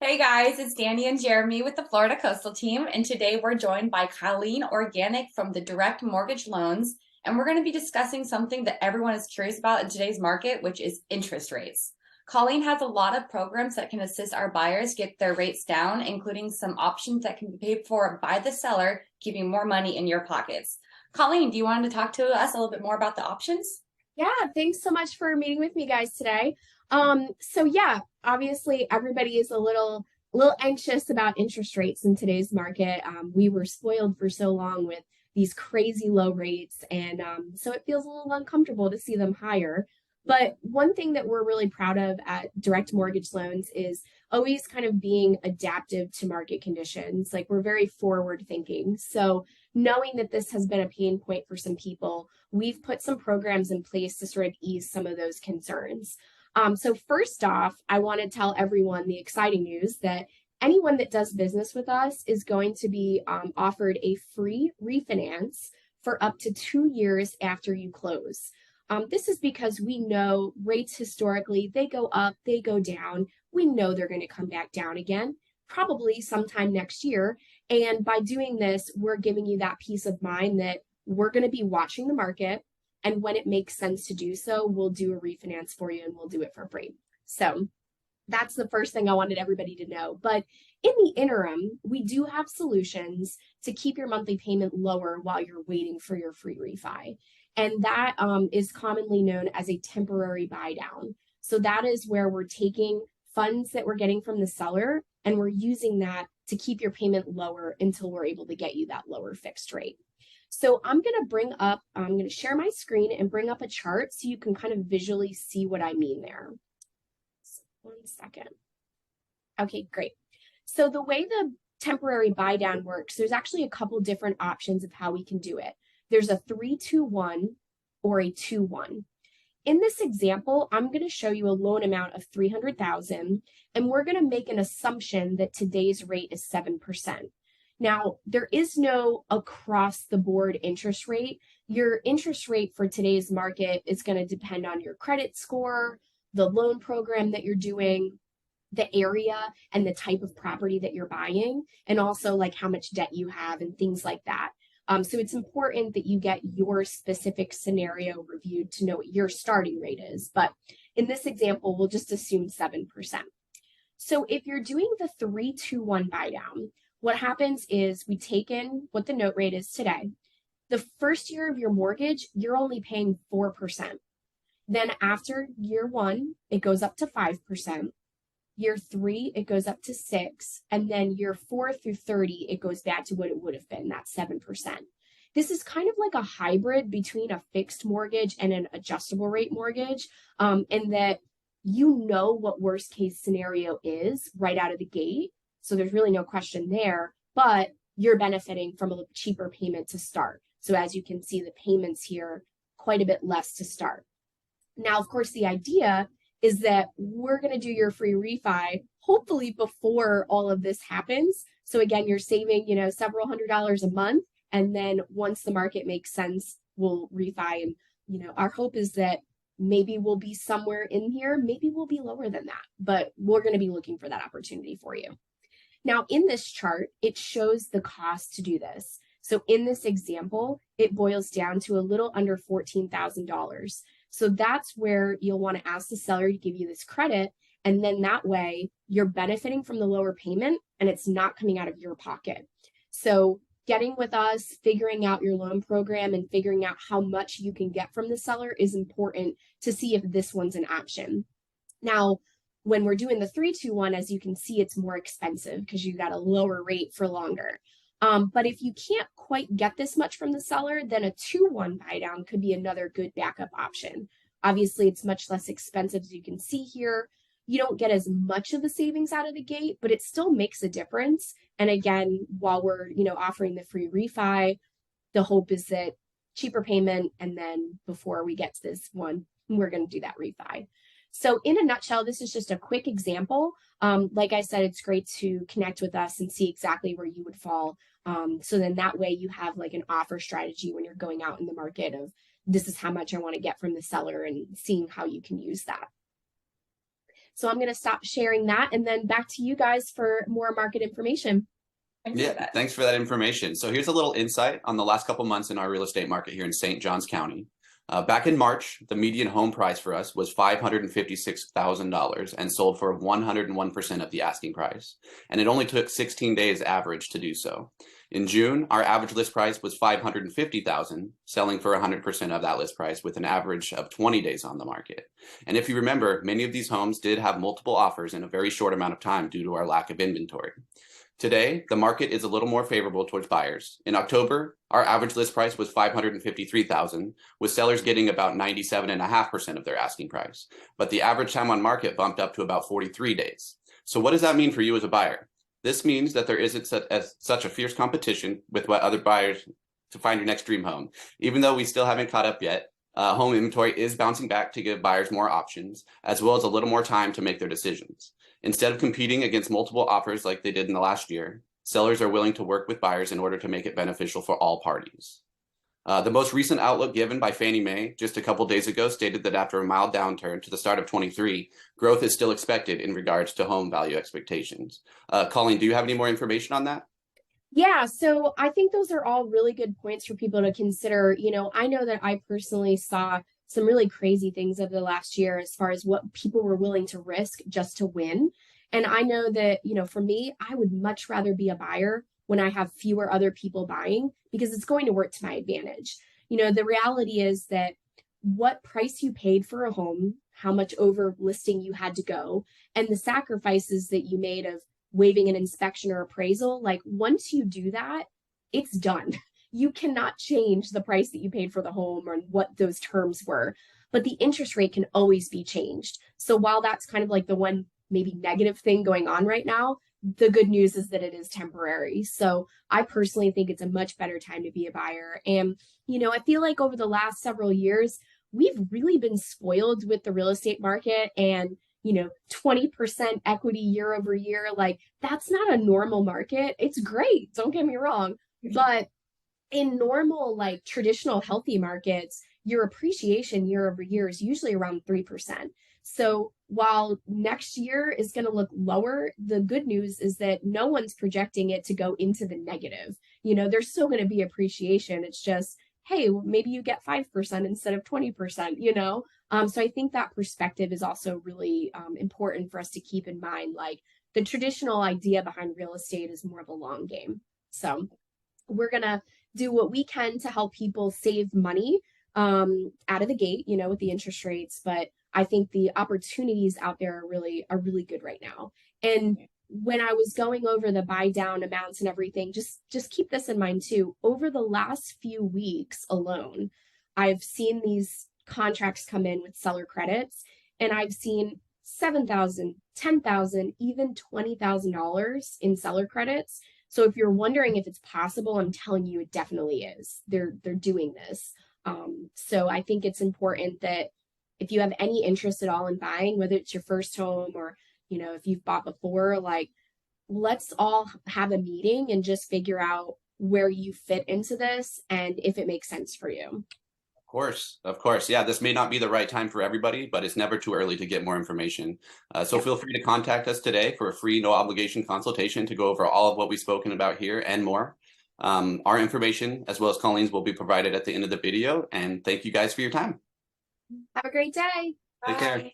Hey guys, it's Danny and Jeremy with the Florida Coastal Team, and today we're joined by Colleen Organic from the Direct Mortgage Loans, and we're going to be discussing something that everyone is curious about in today's market, which is interest rates. Colleen has a lot of programs that can assist our buyers get their rates down, including some options that can be paid for by the seller, keeping more money in your pockets. Colleen, do you want to talk to us a little bit more about the options? Yeah, thanks so much for meeting with me guys today. Obviously everybody is a little anxious about interest rates in today's market. We were spoiled for so long with these crazy low rates, and so it feels a little uncomfortable to see them higher. But one thing that we're really proud of at Direct Mortgage Loans is always kind of being adaptive to market conditions. Like we're very forward thinking. So knowing that this has been a pain point for some people, we've put some programs in place to sort of ease some of those concerns. So first off, I want to tell everyone the exciting news that anyone that does business with us is going to be offered a free refinance for up to 2 years after you close. This is because we know rates historically, they go up, they go down. We know they're going to come back down again, probably sometime next year. And by doing this, we're giving you that peace of mind that we're going to be watching the market. And when it makes sense to do so, we'll do a refinance for you and we'll do it for free. So that's the first thing I wanted everybody to know. But in the interim, we do have solutions to keep your monthly payment lower while you're waiting for your free refi. And that is commonly known as a temporary buy down. So that is where we're taking funds that we're getting from the seller and we're using that to keep your payment lower until we're able to get you that lower fixed rate. So I'm going to share my screen and bring up a chart so you can kind of visually see what I mean there. So 1 second. Okay, great. So the way the temporary buy down works, there's actually a couple different options of how we can do it. There's a 3-2-1 or a 2-1. In this example, I'm going to show you a loan amount of 300,000, and we're going to make an assumption that today's rate is 7%. Now, there is no across the board interest rate. Your interest rate for today's market is going to depend on your credit score, the loan program that you're doing, the area and the type of property that you're buying, and also like how much debt you have and things like that. So it's important that you get your specific scenario reviewed to know what your starting rate is. But in this example, we'll just assume 7%. So if you're doing the 3-2-1 buy down, what happens is we take in what the note rate is today. The first year of your mortgage, you're only paying 4%. Then after year one, it goes up to 5%. Year three, it goes up to 6%. And then year 4 through 30, it goes back to what it would have been, that's 7%. This is kind of like a hybrid between a fixed mortgage and an adjustable rate mortgage, in that you know what worst case scenario is right out of the gate. So there's really no question there, but you're benefiting from a cheaper payment to start. So as you can see, the payments here, quite a bit less to start. Now, of course, the idea is that we're going to do your free refi, hopefully before all of this happens. So again, you're saving, several $100s a month. And then once the market makes sense, we'll refi. And, our hope is that maybe we'll be somewhere in here. Maybe we'll be lower than that, but we're going to be looking for that opportunity for you. Now, in this chart, it shows the cost to do this. So in this example, it boils down to a little under $14,000. So that's where you'll want to ask the seller to give you this credit. And then that way you're benefiting from the lower payment and it's not coming out of your pocket. So getting with us, figuring out your loan program and figuring out how much you can get from the seller is important to see if this one's an option. Now, when we're doing the 3-2-1, as you can see, it's more expensive because you got a lower rate for longer. But if you can't quite get this much from the seller, then a 2-1 buy down could be another good backup option. Obviously, it's much less expensive, as you can see here. You don't get as much of the savings out of the gate, but it still makes a difference. And again, while we're offering the free refi, the hope is that cheaper payment, and then before we get to this one, we're going to do that refi. So in a nutshell, this is just a quick example. Like I said, it's great to connect with us and see exactly where you would fall. So then that way you have like an offer strategy when you're going out in the market of this is how much I want to get from the seller and seeing how you can use that. So I'm going to stop sharing that, and then back to you guys for more market information. Thanks for that information. So here's a little insight on the last couple months in our real estate market here in St. Johns County. Back in March, the median home price for us was $556,000 and sold for 101% of the asking price. And it only took 16 days average to do so. In June, our average list price was $550,000, selling for 100% of that list price with an average of 20 days on the market. And if you remember, many of these homes did have multiple offers in a very short amount of time due to our lack of inventory. Today, the market is a little more favorable towards buyers. In October, our average list price was $553,000, with sellers getting about 97.5% of their asking price. But the average time on market bumped up to about 43 days. So what does that mean for you as a buyer? This means that there isn't such a fierce competition with what other buyers to find your next dream home. Even though we still haven't caught up yet, home inventory is bouncing back to give buyers more options, as well as a little more time to make their decisions. Instead of competing against multiple offers like they did in the last year, sellers are willing to work with buyers in order to make it beneficial for all parties. The most recent outlook given by Fannie Mae just a couple days ago stated that after a mild downturn to the start of 23, growth is still expected in regards to home value expectations. Colleen, do you have any more information on that? Yeah, so I think those are all really good points for people to consider. I know that I personally saw some really crazy things over the last year as far as what people were willing to risk just to win. And I know that, for me, I would much rather be a buyer when I have fewer other people buying, because it's going to work to my advantage. The reality is that what price you paid for a home, how much over listing you had to go, and the sacrifices that you made of waiving an inspection or appraisal, like once you do that, it's done. You cannot change the price that you paid for the home or what those terms were, but the interest rate can always be changed. So while that's kind of like the one maybe negative thing going on right now, the good news is that it is temporary. So I personally think it's a much better time to be a buyer. And, I feel like over the last several years, we've really been spoiled with the real estate market, and 20% equity year over year. Like, that's not a normal market. It's great, don't get me wrong, but in normal, like traditional healthy markets, your appreciation year over year is usually around 3%. So while next year is going to look lower, the good news is that no one's projecting it to go into the negative. There's still going to be appreciation. It's just, hey, maybe you get 5% instead of 20%, So I think that perspective is also really important for us to keep in mind. Like, the traditional idea behind real estate is more of a long game. So we're going to do what we can to help people save money out of the gate, with the interest rates. But I think the opportunities out there are really good right now. And when I was going over the buy down amounts and everything, just keep this in mind too. Over the last few weeks alone, I've seen these contracts come in with seller credits, and I've seen $7,000, $10,000, even $20,000 in seller credits. So if you're wondering if it's possible, I'm telling you, it definitely is. They're doing this. So I think it's important that if you have any interest at all in buying, whether it's your first home or, if you've bought before, like, let's all have a meeting and just figure out where you fit into this and if it makes sense for you. Of course. Yeah, this may not be the right time for everybody, but it's never too early to get more information. So feel free to contact us today for a free, no obligation consultation to go over all of what we've spoken about here and more. Our information, as well as Colleen's, will be provided at the end of the video. And thank you guys for your time. Have a great day. Take care.